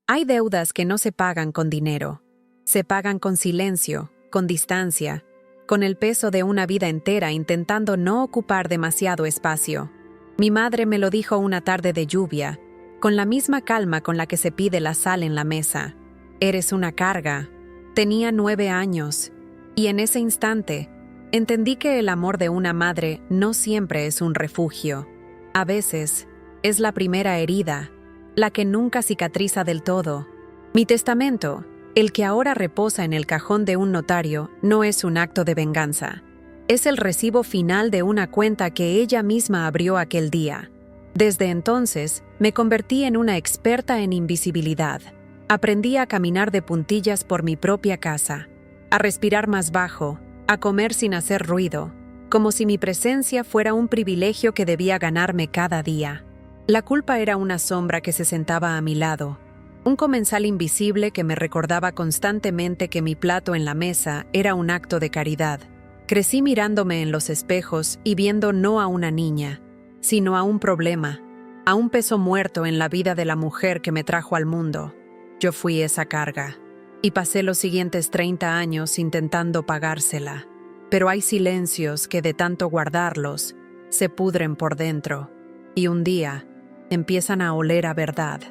Hay deudas que no se pagan con dinero. Se pagan con silencio, con distancia, con el peso de una vida entera intentando no ocupar demasiado espacio. Mi madre me lo dijo una tarde de lluvia, con la misma calma con la que se pide la sal en la mesa. Eres una carga. Tenía 9 años, y en ese instante entendí que el amor de una madre no siempre es un refugio. A veces es la primera herida, la que nunca cicatriza del todo. Mi testamento, el que ahora reposa en el cajón de un notario, no es un acto de venganza. Es el recibo final de una cuenta que ella misma abrió aquel día. Desde entonces, me convertí en una experta en invisibilidad. Aprendí a caminar de puntillas por mi propia casa, a respirar más bajo, a comer sin hacer ruido, como si mi presencia fuera un privilegio que debía ganarme cada día. La culpa era una sombra que se sentaba a mi lado, un comensal invisible que me recordaba constantemente que mi plato en la mesa era un acto de caridad. Crecí mirándome en los espejos y viendo no a una niña, sino a un problema, a un peso muerto en la vida de la mujer que me trajo al mundo. Yo fui esa carga, y pasé los siguientes 30 años intentando pagársela. Pero hay silencios que de tanto guardarlos, se pudren por dentro, y un día empiezan a oler a verdad.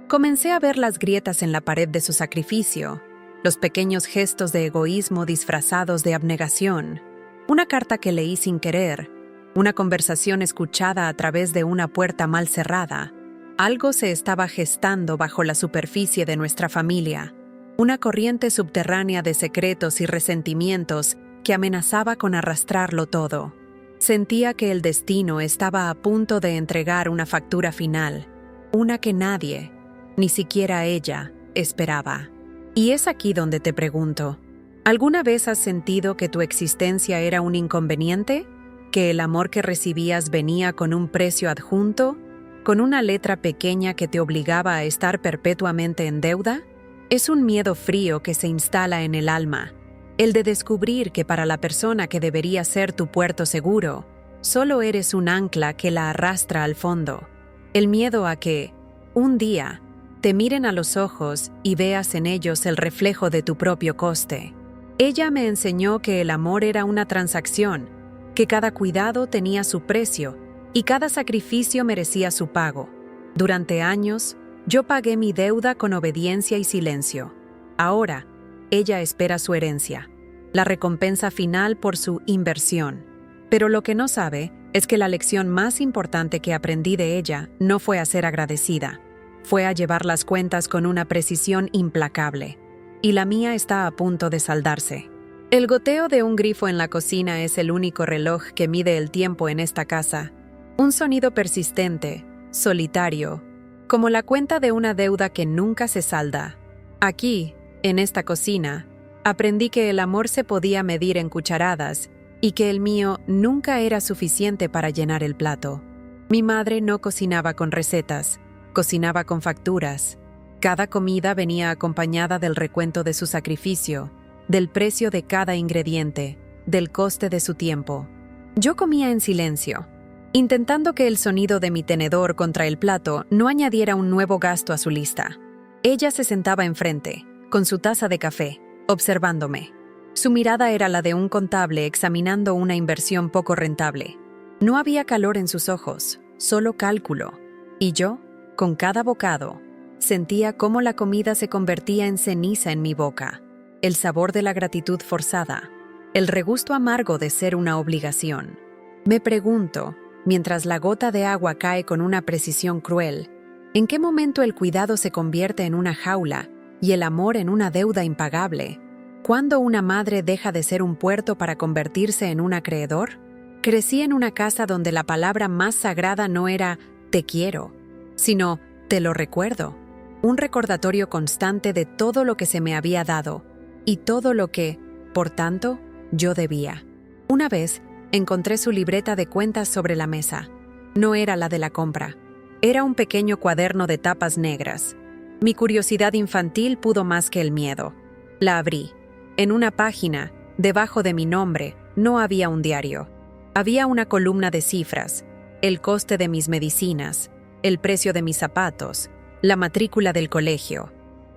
Comencé a ver las grietas en la pared de su sacrificio, los pequeños gestos de egoísmo disfrazados de abnegación, una carta que leí sin querer, una conversación escuchada a través de una puerta mal cerrada. Algo se estaba gestando bajo la superficie de nuestra familia, una corriente subterránea de secretos y resentimientos que amenazaba con arrastrarlo todo. Sentía que el destino estaba a punto de entregar una factura final, una que nadie, ni siquiera ella, esperaba. Y es aquí donde te pregunto, ¿alguna vez has sentido que tu existencia era un inconveniente? ¿Que el amor que recibías venía con un precio adjunto? ¿Con una letra pequeña que te obligaba a estar perpetuamente en deuda? Es un miedo frío que se instala en el alma, el de descubrir que para la persona que debería ser tu puerto seguro, solo eres un ancla que la arrastra al fondo. El miedo a que, un día, te miren a los ojos y veas en ellos el reflejo de tu propio coste. Ella me enseñó que el amor era una transacción, que cada cuidado tenía su precio y cada sacrificio merecía su pago. Durante años, yo pagué mi deuda con obediencia y silencio. Ahora, ella espera su herencia, la recompensa final por su inversión. Pero lo que no sabe es que la lección más importante que aprendí de ella no fue a ser agradecida, fue a llevar las cuentas con una precisión implacable. Y la mía está a punto de saldarse. El goteo de un grifo en la cocina es el único reloj que mide el tiempo en esta casa. Un sonido persistente, solitario, como la cuenta de una deuda que nunca se salda. Aquí, en esta cocina, aprendí que el amor se podía medir en cucharadas y que el mío nunca era suficiente para llenar el plato. Mi madre no cocinaba con recetas, cocinaba con facturas. Cada comida venía acompañada del recuento de su sacrificio, del precio de cada ingrediente, del coste de su tiempo. Yo comía en silencio, intentando que el sonido de mi tenedor contra el plato no añadiera un nuevo gasto a su lista. Ella se sentaba enfrente, con su taza de café, observándome. Su mirada era la de un contable examinando una inversión poco rentable. No había calor en sus ojos, solo cálculo. Y yo, con cada bocado, sentía cómo la comida se convertía en ceniza en mi boca, el sabor de la gratitud forzada, el regusto amargo de ser una obligación. Me pregunto, mientras la gota de agua cae con una precisión cruel, ¿en qué momento el cuidado se convierte en una jaula y el amor en una deuda impagable? ¿Cuándo una madre deja de ser un puerto para convertirse en un acreedor? Crecí en una casa donde la palabra más sagrada no era «te quiero», sino «te lo recuerdo», un recordatorio constante de todo lo que se me había dado y todo lo que, por tanto, yo debía. Una vez, encontré su libreta de cuentas sobre la mesa. No era la de la compra. Era un pequeño cuaderno de tapas negras. Mi curiosidad infantil pudo más que el miedo. La abrí. En una página, debajo de mi nombre, no había un diario. Había una columna de cifras, el coste de mis medicinas, el precio de mis zapatos, la matrícula del colegio.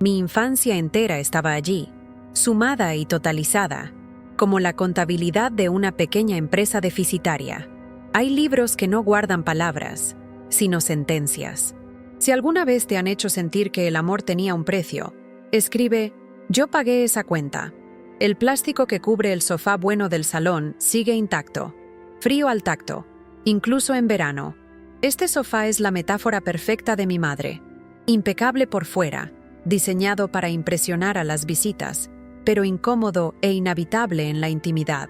Mi infancia entera estaba allí, sumada y totalizada, como la contabilidad de una pequeña empresa deficitaria. Hay libros que no guardan palabras, sino sentencias. Si alguna vez te han hecho sentir que el amor tenía un precio, escribe: yo pagué esa cuenta. El plástico que cubre el sofá bueno del salón sigue intacto, frío al tacto, incluso en verano. Este sofá es la metáfora perfecta de mi madre, impecable por fuera, diseñado para impresionar a las visitas, pero incómodo e inhabitable en la intimidad.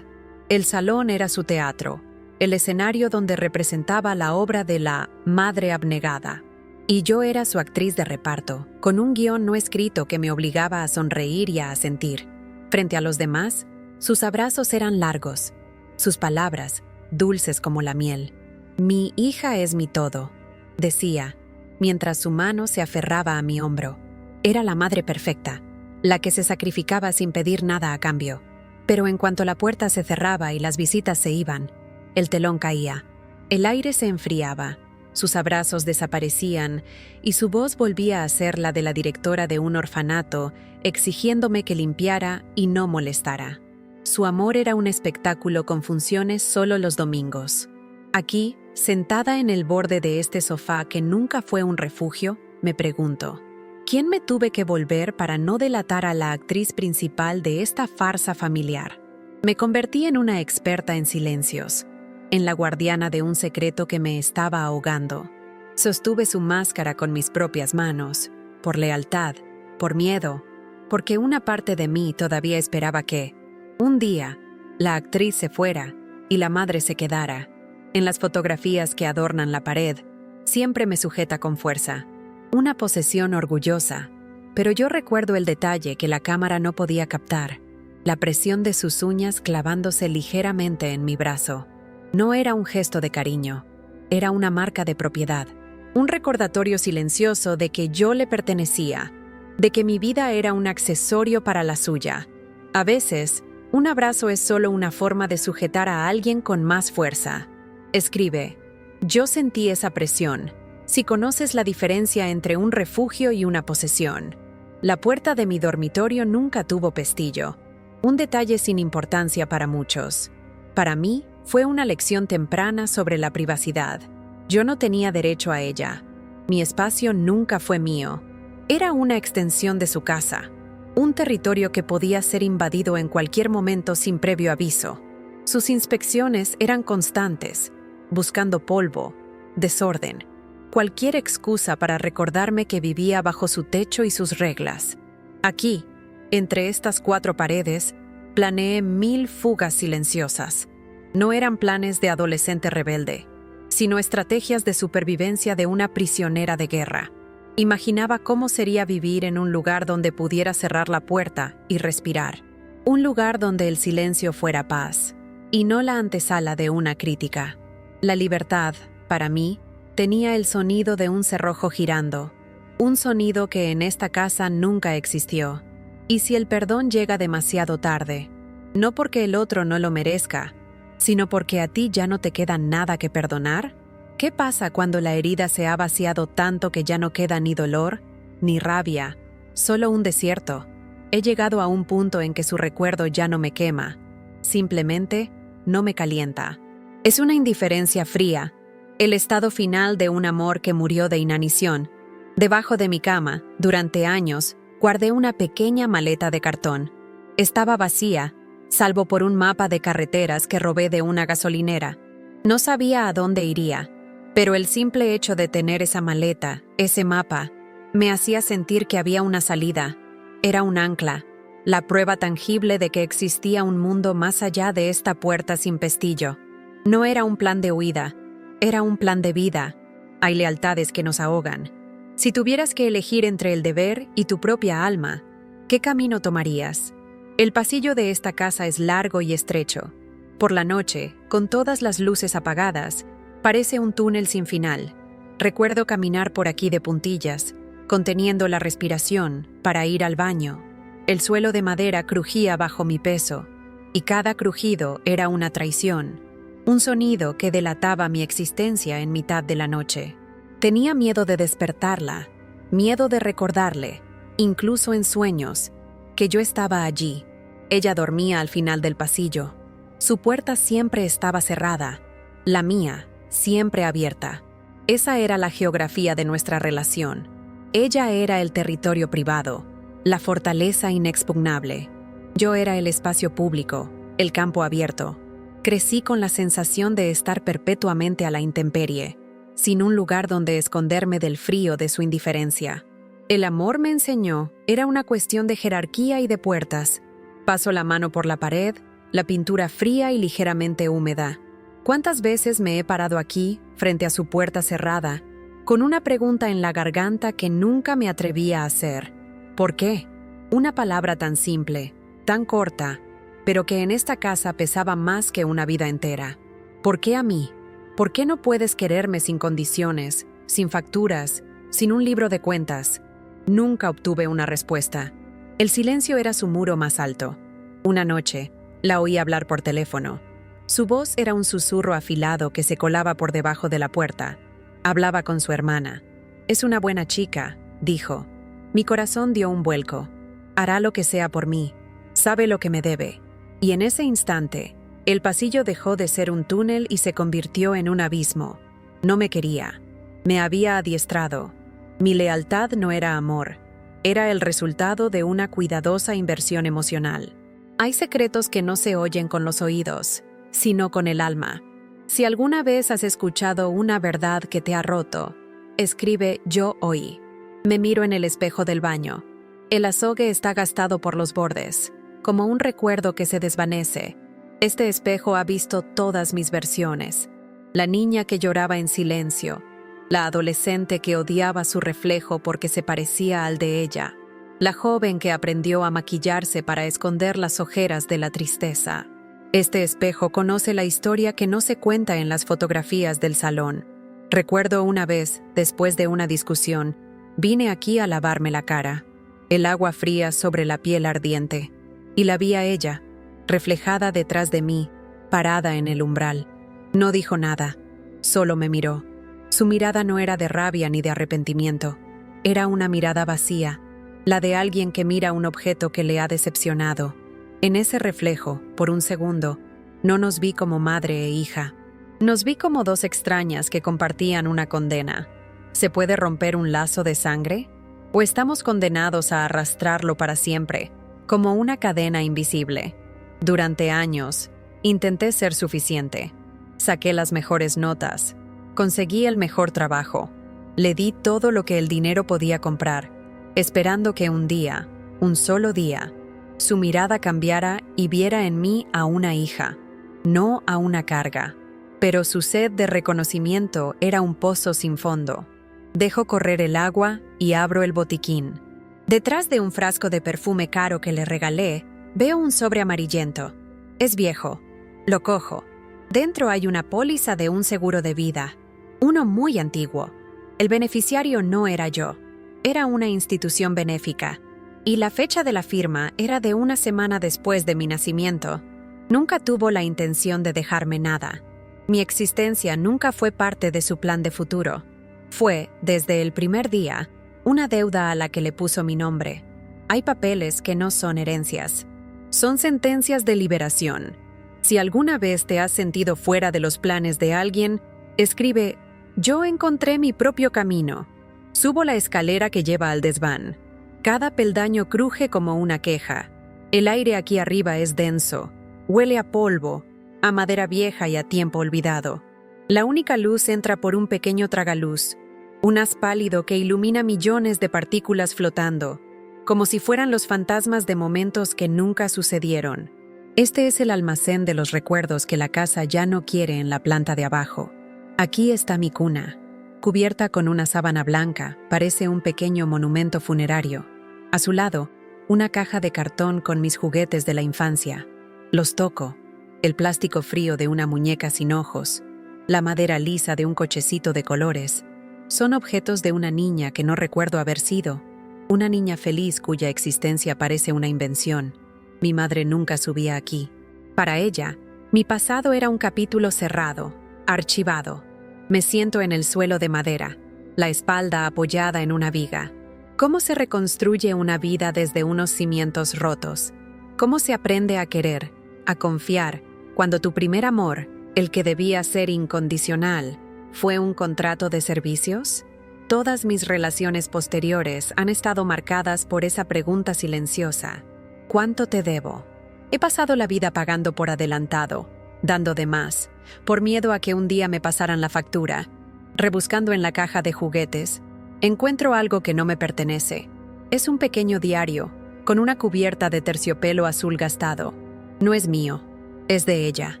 El salón era su teatro, el escenario donde representaba la obra de la madre abnegada. Y yo era su actriz de reparto, con un guión no escrito que me obligaba a sonreír y a asentir. Frente a los demás, sus abrazos eran largos, sus palabras dulces como la miel. Mi hija es mi todo, decía, mientras su mano se aferraba a mi hombro. Era la madre perfecta, la que se sacrificaba sin pedir nada a cambio. Pero en cuanto la puerta se cerraba y las visitas se iban, el telón caía, el aire se enfriaba, sus abrazos desaparecían y su voz volvía a ser la de la directora de un orfanato, exigiéndome que limpiara y no molestara. Su amor era un espectáculo con funciones solo los domingos. Aquí, sentada en el borde de este sofá que nunca fue un refugio, me pregunto: ¿quién me tuve que volver para no delatar a la actriz principal de esta farsa familiar? Me convertí en una experta en silencios, en la guardiana de un secreto que me estaba ahogando. Sostuve su máscara con mis propias manos, por lealtad, por miedo, porque una parte de mí todavía esperaba que, un día, la actriz se fuera y la madre se quedara. En las fotografías que adornan la pared, siempre me sujeta con fuerza, una posesión orgullosa, pero yo recuerdo el detalle que la cámara no podía captar, la presión de sus uñas clavándose ligeramente en mi brazo. No era un gesto de cariño, era una marca de propiedad, un recordatorio silencioso de que yo le pertenecía, de que mi vida era un accesorio para la suya. A veces, un abrazo es solo una forma de sujetar a alguien con más fuerza. Escribe: yo sentí esa presión, si conoces la diferencia entre un refugio y una posesión. La puerta de mi dormitorio nunca tuvo pestillo, un detalle sin importancia para muchos. Para mí, fue una lección temprana sobre la privacidad. Yo no tenía derecho a ella. Mi espacio nunca fue mío. Era una extensión de su casa, un territorio que podía ser invadido en cualquier momento sin previo aviso. Sus inspecciones eran constantes, buscando polvo, desorden, cualquier excusa para recordarme que vivía bajo su techo y sus reglas. Aquí, entre estas 4 paredes, planeé 1000 fugas silenciosas. No eran planes de adolescente rebelde, sino estrategias de supervivencia de una prisionera de guerra. Imaginaba cómo sería vivir en un lugar donde pudiera cerrar la puerta y respirar. Un lugar donde el silencio fuera paz, y no la antesala de una crítica. La libertad, para mí, tenía el sonido de un cerrojo girando, un sonido que en esta casa nunca existió. Y si el perdón llega demasiado tarde, no porque el otro no lo merezca, sino porque a ti ya no te queda nada que perdonar? ¿Qué pasa cuando la herida se ha vaciado tanto que ya no queda ni dolor, ni rabia, solo un desierto? He llegado a un punto en que su recuerdo ya no me quema, simplemente no me calienta. Es una indiferencia fría, el estado final de un amor que murió de inanición. Debajo de mi cama, durante años, guardé una pequeña maleta de cartón. Estaba vacía, salvo por un mapa de carreteras que robé de una gasolinera. No sabía a dónde iría, pero el simple hecho de tener esa maleta, ese mapa, me hacía sentir que había una salida. Era un ancla, la prueba tangible de que existía un mundo más allá de esta puerta sin pestillo. No era un plan de huida, era un plan de vida. Hay lealtades que nos ahogan. Si tuvieras que elegir entre el deber y tu propia alma, ¿qué camino tomarías? El pasillo de esta casa es largo y estrecho. Por la noche, con todas las luces apagadas, parece un túnel sin final. Recuerdo caminar por aquí de puntillas, conteniendo la respiración para ir al baño. El suelo de madera crujía bajo mi peso, y cada crujido era una traición, un sonido que delataba mi existencia en mitad de la noche. Tenía miedo de despertarla, miedo de recordarle, incluso en sueños, que yo estaba allí. Ella dormía al final del pasillo. Su puerta siempre estaba cerrada, la mía siempre abierta. Esa era la geografía de nuestra relación. Ella era el territorio privado, la fortaleza inexpugnable. Yo era el espacio público, el campo abierto. Crecí con la sensación de estar perpetuamente a la intemperie, sin un lugar donde esconderme del frío de su indiferencia. El amor, me enseñó, era una cuestión de jerarquía y de puertas. Paso la mano por la pared, la pintura fría y ligeramente húmeda. ¿Cuántas veces me he parado aquí, frente a su puerta cerrada, con una pregunta en la garganta que nunca me atrevía a hacer? ¿Por qué? Una palabra tan simple, tan corta, pero que en esta casa pesaba más que una vida entera. ¿Por qué a mí? ¿Por qué no puedes quererme sin condiciones, sin facturas, sin un libro de cuentas? Nunca obtuve una respuesta. El silencio era su muro más alto. Una noche, la oí hablar por teléfono. Su voz era un susurro afilado que se colaba por debajo de la puerta. Hablaba con su hermana. «Es una buena chica», dijo. Mi corazón dio un vuelco. Hará lo que sea por mí. Sabe lo que me debe. Y en ese instante, el pasillo dejó de ser un túnel y se convirtió en un abismo. No me quería. Me había adiestrado. Mi lealtad no era amor. Era el resultado de una cuidadosa inversión emocional. Hay secretos que no se oyen con los oídos, sino con el alma. Si alguna vez has escuchado una verdad que te ha roto, escribe «Yo oí». Me miro en el espejo del baño. El azogue está gastado por los bordes, como un recuerdo que se desvanece. Este espejo ha visto todas mis versiones. La niña que lloraba en silencio, la adolescente que odiaba su reflejo porque se parecía al de ella, la joven que aprendió a maquillarse para esconder las ojeras de la tristeza. Este espejo conoce la historia que no se cuenta en las fotografías del salón. Recuerdo una vez, después de una discusión, vine aquí a lavarme la cara, el agua fría sobre la piel ardiente, y la vi a ella, reflejada detrás de mí, parada en el umbral. No dijo nada, solo me miró. Su mirada no era de rabia ni de arrepentimiento, era una mirada vacía, la de alguien que mira un objeto que le ha decepcionado. En ese reflejo, por un segundo, no nos vi como madre e hija. Nos vi como dos extrañas que compartían una condena. ¿Se puede romper un lazo de sangre? ¿O estamos condenados a arrastrarlo para siempre, como una cadena invisible? Durante años, intenté ser suficiente. Saqué las mejores notas. Conseguí el mejor trabajo. Le di todo lo que el dinero podía comprar, esperando que un día, un solo día, su mirada cambiara y viera en mí a una hija, no a una carga. Pero su sed de reconocimiento era un pozo sin fondo. Dejo correr el agua y abro el botiquín. Detrás de un frasco de perfume caro que le regalé, veo un sobre amarillento. Es viejo. Lo cojo. Dentro hay una póliza de un seguro de vida. Uno muy antiguo. El beneficiario no era yo. Era una institución benéfica. Y la fecha de la firma era de una semana después de mi nacimiento. Nunca tuvo la intención de dejarme nada. Mi existencia nunca fue parte de su plan de futuro. Fue, desde el primer día, una deuda a la que le puso mi nombre. Hay papeles que no son herencias. Son sentencias de liberación. Si alguna vez te has sentido fuera de los planes de alguien, escribe: «Yo encontré mi propio camino». Subo la escalera que lleva al desván. Cada peldaño cruje como una queja. El aire aquí arriba es denso. Huele a polvo, a madera vieja y a tiempo olvidado. La única luz entra por un pequeño tragaluz, un haz pálido que ilumina millones de partículas flotando, como si fueran los fantasmas de momentos que nunca sucedieron. Este es el almacén de los recuerdos que la casa ya no quiere en la planta de abajo. Aquí está mi cuna. Cubierta con una sábana blanca, parece un pequeño monumento funerario. A su lado, una caja de cartón con mis juguetes de la infancia. Los toco. El plástico frío de una muñeca sin ojos, la madera lisa de un cochecito de colores, son objetos de una niña que no recuerdo haber sido, una niña feliz cuya existencia parece una invención. Mi madre nunca subía aquí. Para ella, mi pasado era un capítulo cerrado, archivado. Me siento en el suelo de madera, la espalda apoyada en una viga. ¿Cómo se reconstruye una vida desde unos cimientos rotos? ¿Cómo se aprende a querer, a confiar, cuando tu primer amor, el que debía ser incondicional, fue un contrato de servicios? Todas mis relaciones posteriores han estado marcadas por esa pregunta silenciosa: ¿cuánto te debo? He pasado la vida pagando por adelantado, dando de más, por miedo a que un día me pasaran la factura. Rebuscando en la caja de juguetes, encuentro algo que no me pertenece. Es un pequeño diario, con una cubierta de terciopelo azul gastado. No es mío, es de ella,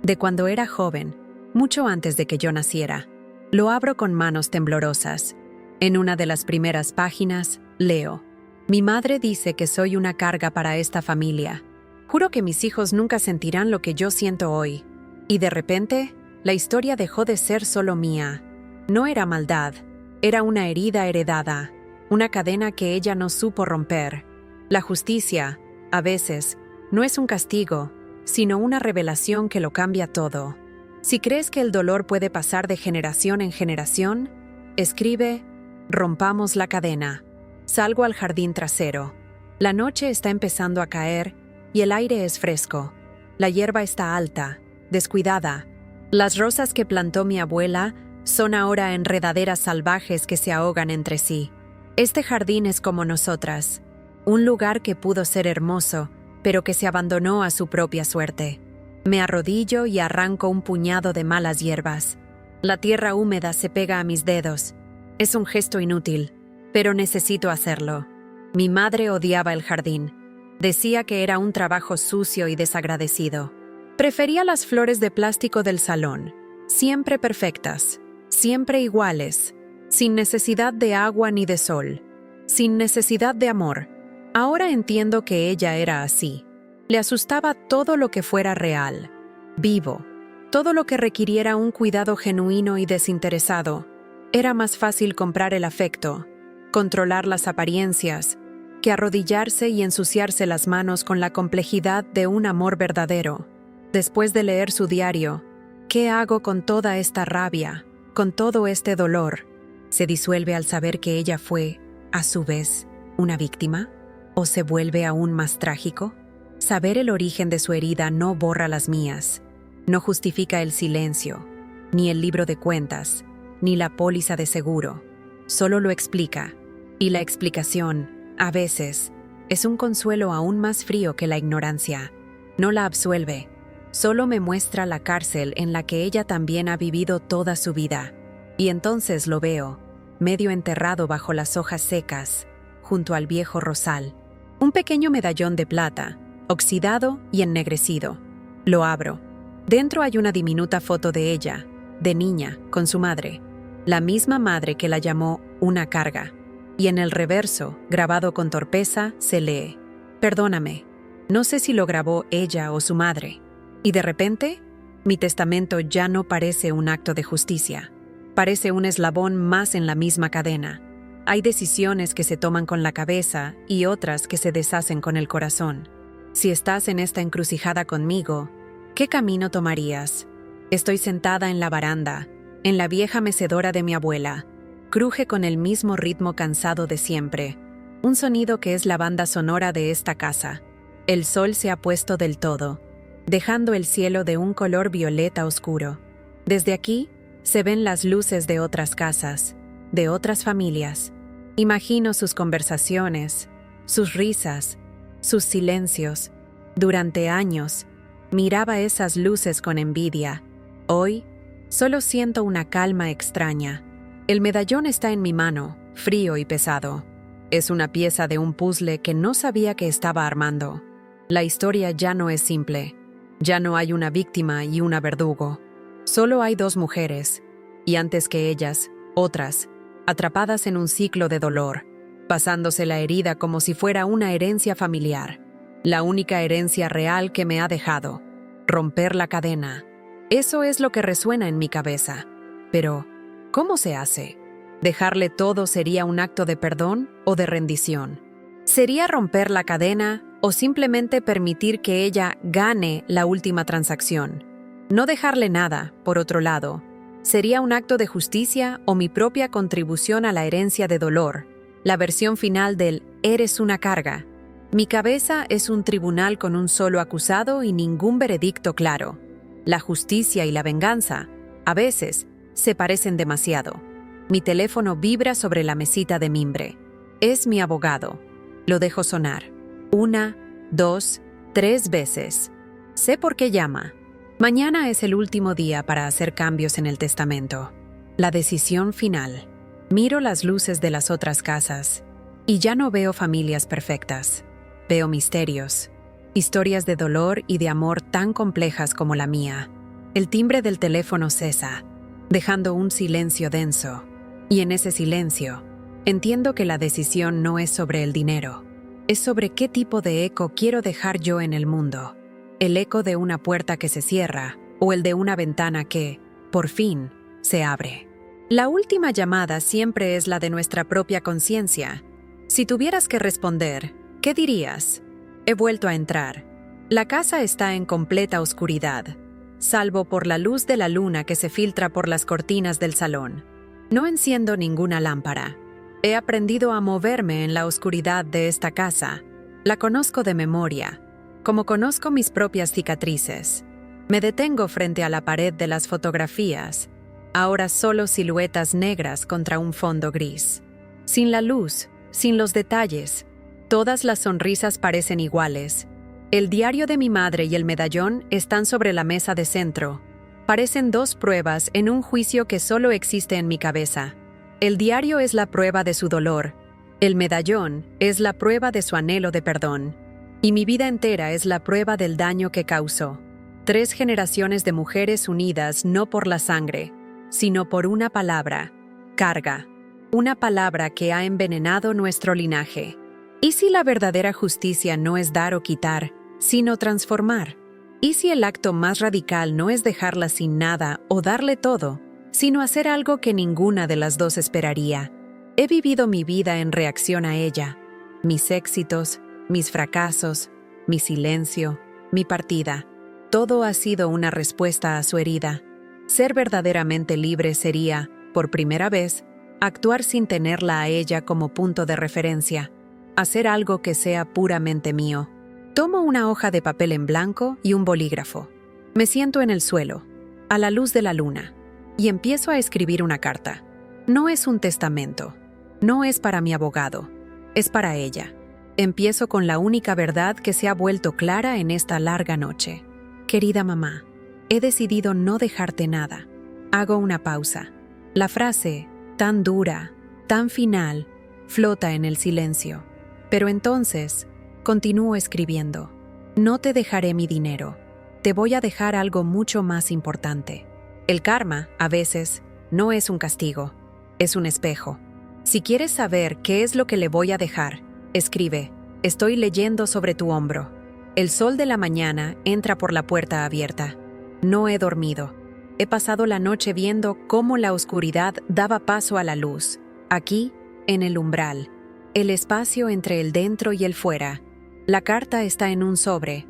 de cuando era joven, mucho antes de que yo naciera. Lo abro con manos temblorosas. En una de las primeras páginas, leo: mi madre dice que soy una carga para esta familia. Juro que mis hijos nunca sentirán lo que yo siento hoy. Y de repente, la historia dejó de ser solo mía. No era maldad, era una herida heredada, una cadena que ella no supo romper. La justicia, a veces, no es un castigo, sino una revelación que lo cambia todo. Si crees que el dolor puede pasar de generación en generación, escribe: rompamos la cadena. Salgo al jardín trasero. La noche está empezando a caer y el aire es fresco. La hierba está alta, descuidada. Las rosas que plantó mi abuela son ahora enredaderas salvajes que se ahogan entre sí. Este jardín es como nosotras, un lugar que pudo ser hermoso, pero que se abandonó a su propia suerte. Me arrodillo y arranco un puñado de malas hierbas. La tierra húmeda se pega a mis dedos. Es un gesto inútil, pero necesito hacerlo. Mi madre odiaba el jardín. Decía que era un trabajo sucio y desagradecido. Prefería las flores de plástico del salón, siempre perfectas, siempre iguales, sin necesidad de agua ni de sol, sin necesidad de amor. Ahora entiendo que ella era así. Le asustaba todo lo que fuera real, vivo, todo lo que requiriera un cuidado genuino y desinteresado. Era más fácil comprar el afecto, controlar las apariencias, que arrodillarse y ensuciarse las manos con la complejidad de un amor verdadero. Después de leer su diario, ¿qué hago con toda esta rabia, con todo este dolor? ¿Se disuelve al saber que ella fue, a su vez, una víctima? ¿O se vuelve aún más trágico? Saber el origen de su herida no borra las mías, no justifica el silencio, ni el libro de cuentas, ni la póliza de seguro. Solo lo explica, y la explicación, a veces, es un consuelo aún más frío que la ignorancia. No la absuelve, solo me muestra la cárcel en la que ella también ha vivido toda su vida. Y entonces lo veo, medio enterrado bajo las hojas secas, junto al viejo rosal. Un pequeño medallón de plata, oxidado y ennegrecido. Lo abro. Dentro hay una diminuta foto de ella, de niña, con su madre. La misma madre que la llamó una carga. Y en el reverso, grabado con torpeza, se lee: perdóname. No sé si lo grabó ella o su madre. Y de repente, mi testamento ya no parece un acto de justicia. Parece un eslabón más en la misma cadena. Hay decisiones que se toman con la cabeza y otras que se deshacen con el corazón. Si estás en esta encrucijada conmigo, ¿qué camino tomarías? Estoy sentada en la baranda, en la vieja mecedora de mi abuela. Cruje con el mismo ritmo cansado de siempre, un sonido que es la banda sonora de esta casa. El sol se ha puesto del todo, dejando el cielo de un color violeta oscuro. Desde aquí, se ven las luces de otras casas, de otras familias. Imagino sus conversaciones, sus risas, sus silencios. Durante años, miraba esas luces con envidia. Hoy, solo siento una calma extraña. El medallón está en mi mano, frío y pesado. Es una pieza de un puzzle que no sabía que estaba armando. La historia ya no es simple. Ya no hay una víctima y una verdugo. Solo hay dos mujeres, y antes que ellas, otras, atrapadas en un ciclo de dolor, pasándose la herida como si fuera una herencia familiar. La única herencia real que me ha dejado. Romper la cadena. Eso es lo que resuena en mi cabeza. Pero, ¿cómo se hace? ¿Dejarle todo sería un acto de perdón o de rendición? ¿Sería romper la cadena o simplemente permitir que ella gane la última transacción? No dejarle nada, por otro lado, ¿sería un acto de justicia o mi propia contribución a la herencia de dolor, la versión final del eres una carga. Mi cabeza es un tribunal con un solo acusado y ningún veredicto claro. La justicia y la venganza, a veces, se parecen demasiado. Mi teléfono vibra sobre la mesita de mimbre. Es mi abogado. Lo dejo sonar. 1, 2, 3 veces. Sé por qué llama. Mañana es el último día para hacer cambios en el testamento. La decisión final. Miro las luces de las otras casas y ya no veo familias perfectas. Veo misterios, historias de dolor y de amor tan complejas como la mía. El timbre del teléfono cesa, dejando un silencio denso. Y en ese silencio, entiendo que la decisión no es sobre el dinero. Es sobre qué tipo de eco quiero dejar yo en el mundo. El eco de una puerta que se cierra o el de una ventana que, por fin, se abre. La última llamada siempre es la de nuestra propia conciencia. Si tuvieras que responder, ¿qué dirías? He vuelto a entrar. La casa está en completa oscuridad, salvo por la luz de la luna que se filtra por las cortinas del salón. No enciendo ninguna lámpara. He aprendido a moverme en la oscuridad de esta casa. La conozco de memoria, como conozco mis propias cicatrices. Me detengo frente a la pared de las fotografías, ahora solo siluetas negras contra un fondo gris. Sin la luz, sin los detalles, todas las sonrisas parecen iguales. El diario de mi madre y el medallón están sobre la mesa de centro. Parecen dos pruebas en un juicio que solo existe en mi cabeza. El diario es la prueba de su dolor. El medallón es la prueba de su anhelo de perdón. Y mi vida entera es la prueba del daño que causó. 3 generaciones de mujeres unidas no por la sangre, sino por una palabra: carga. Una palabra que ha envenenado nuestro linaje. ¿Y si la verdadera justicia no es dar o quitar, sino transformar? ¿Y si el acto más radical no es dejarla sin nada o darle todo, sino hacer algo que ninguna de las dos esperaría? He vivido mi vida en reacción a ella. Mis éxitos, mis fracasos, mi silencio, mi partida. Todo ha sido una respuesta a su herida. Ser verdaderamente libre sería, por primera vez, actuar sin tenerla a ella como punto de referencia. Hacer algo que sea puramente mío. Tomo una hoja de papel en blanco y un bolígrafo. Me siento en el suelo, a la luz de la luna, y empiezo a escribir una carta. No es un testamento. No es para mi abogado. Es para ella. Empiezo con la única verdad que se ha vuelto clara en esta larga noche. Querida mamá, he decidido no dejarte nada. Hago una pausa. La frase, tan dura, tan final, flota en el silencio. Pero entonces, continúo escribiendo. No te dejaré mi dinero. Te voy a dejar algo mucho más importante. El karma, a veces, no es un castigo. Es un espejo. Si quieres saber qué es lo que le voy a dejar, escribe: estoy leyendo sobre tu hombro. El sol de la mañana entra por la puerta abierta. No he dormido. He pasado la noche viendo cómo la oscuridad daba paso a la luz. Aquí, en el umbral. El espacio entre el dentro y el fuera. La carta está en un sobre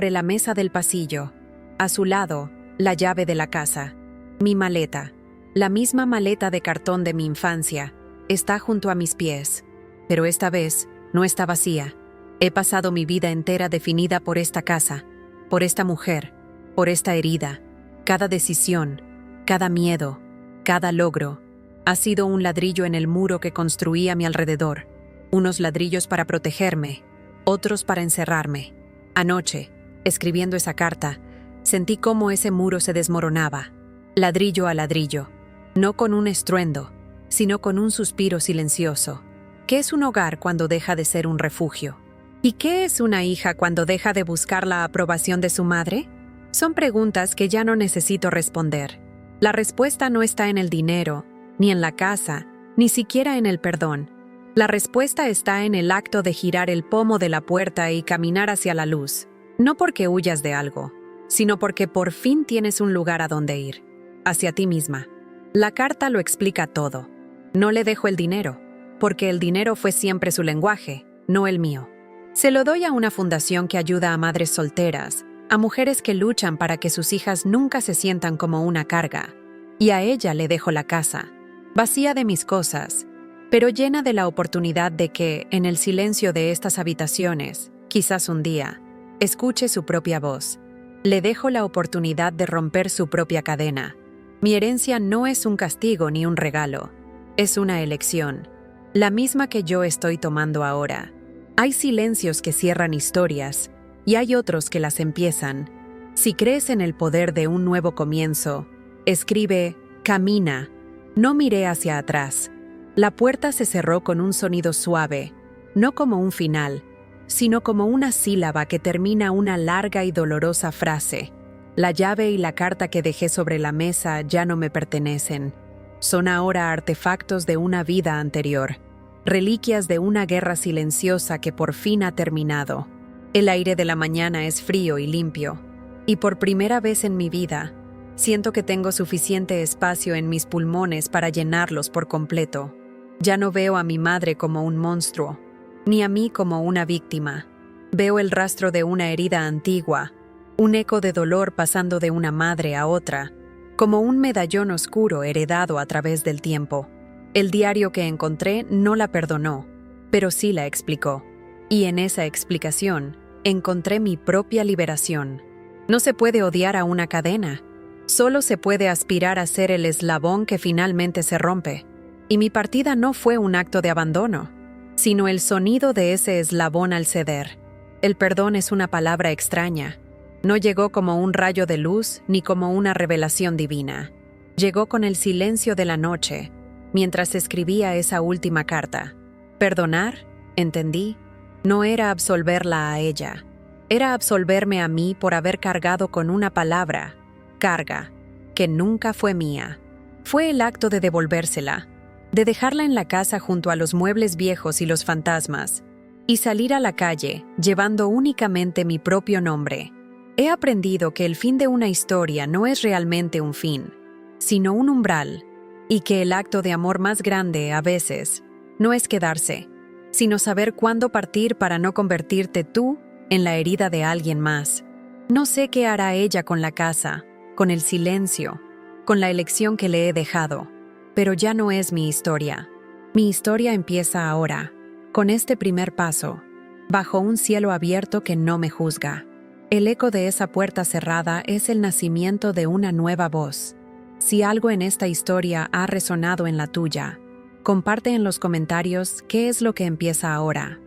la mesa del pasillo. A su lado, la llave de la casa. Mi maleta, la misma maleta de cartón de mi infancia, está junto a mis pies. Pero esta vez, no está vacía. He pasado mi vida entera definida por esta casa, por esta mujer, por esta herida. Cada decisión, cada miedo, cada logro, ha sido un ladrillo en el muro que construí a mi alrededor. Unos ladrillos para protegerme, otros para encerrarme. Anoche, escribiendo esa carta, sentí cómo ese muro se desmoronaba, ladrillo a ladrillo, no con un estruendo, sino con un suspiro silencioso. ¿Qué es un hogar cuando deja de ser un refugio? ¿Y qué es una hija cuando deja de buscar la aprobación de su madre? Son preguntas que ya no necesito responder. La respuesta no está en el dinero, ni en la casa, ni siquiera en el perdón. La respuesta está en el acto de girar el pomo de la puerta y caminar hacia la luz. No porque huyas de algo, sino porque por fin tienes un lugar a donde ir. Hacia ti misma. La carta lo explica todo. No le dejo el dinero, porque el dinero fue siempre su lenguaje, no el mío. Se lo doy a una fundación que ayuda a madres solteras, a mujeres que luchan para que sus hijas nunca se sientan como una carga. Y a ella le dejo la casa, vacía de mis cosas, pero llena de la oportunidad de que, en el silencio de estas habitaciones, quizás un día, escuche su propia voz. Le dejo la oportunidad de romper su propia cadena. Mi herencia no es un castigo ni un regalo, es una elección, la misma que yo estoy tomando ahora. Hay silencios que cierran historias, y hay otros que las empiezan. Si crees en el poder de un nuevo comienzo, escribe, camina. No miré hacia atrás. La puerta se cerró con un sonido suave, no como un final, sino como una sílaba que termina una larga y dolorosa frase. La llave y la carta que dejé sobre la mesa ya no me pertenecen. Son ahora artefactos de una vida anterior, reliquias de una guerra silenciosa que por fin ha terminado. El aire de la mañana es frío y limpio, y por primera vez en mi vida, siento que tengo suficiente espacio en mis pulmones para llenarlos por completo. Ya no veo a mi madre como un monstruo, ni a mí como una víctima. Veo el rastro de una herida antigua, un eco de dolor pasando de una madre a otra, como un medallón oscuro heredado a través del tiempo. El diario que encontré no la perdonó, pero sí la explicó. Y en esa explicación, encontré mi propia liberación. No se puede odiar a una cadena, solo se puede aspirar a ser el eslabón que finalmente se rompe. Y mi partida no fue un acto de abandono, sino el sonido de ese eslabón al ceder. El perdón es una palabra extraña. No llegó como un rayo de luz ni como una revelación divina. Llegó con el silencio de la noche, mientras escribía esa última carta. Perdonar, entendí, no era absolverla a ella. Era absolverme a mí por haber cargado con una palabra, carga, que nunca fue mía. Fue el acto de devolvérsela, de dejarla en la casa junto a los muebles viejos y los fantasmas, y salir a la calle llevando únicamente mi propio nombre. He aprendido que el fin de una historia no es realmente un fin, sino un umbral, y que el acto de amor más grande, a veces, no es quedarse, sino saber cuándo partir para no convertirte tú en la herida de alguien más. No sé qué hará ella con la casa, con el silencio, con la elección que le he dejado, pero ya no es mi historia. Mi historia empieza ahora, con este primer paso, bajo un cielo abierto que no me juzga. El eco de esa puerta cerrada es el nacimiento de una nueva voz. Si algo en esta historia ha resonado en la tuya, comparte en los comentarios qué es lo que empieza ahora.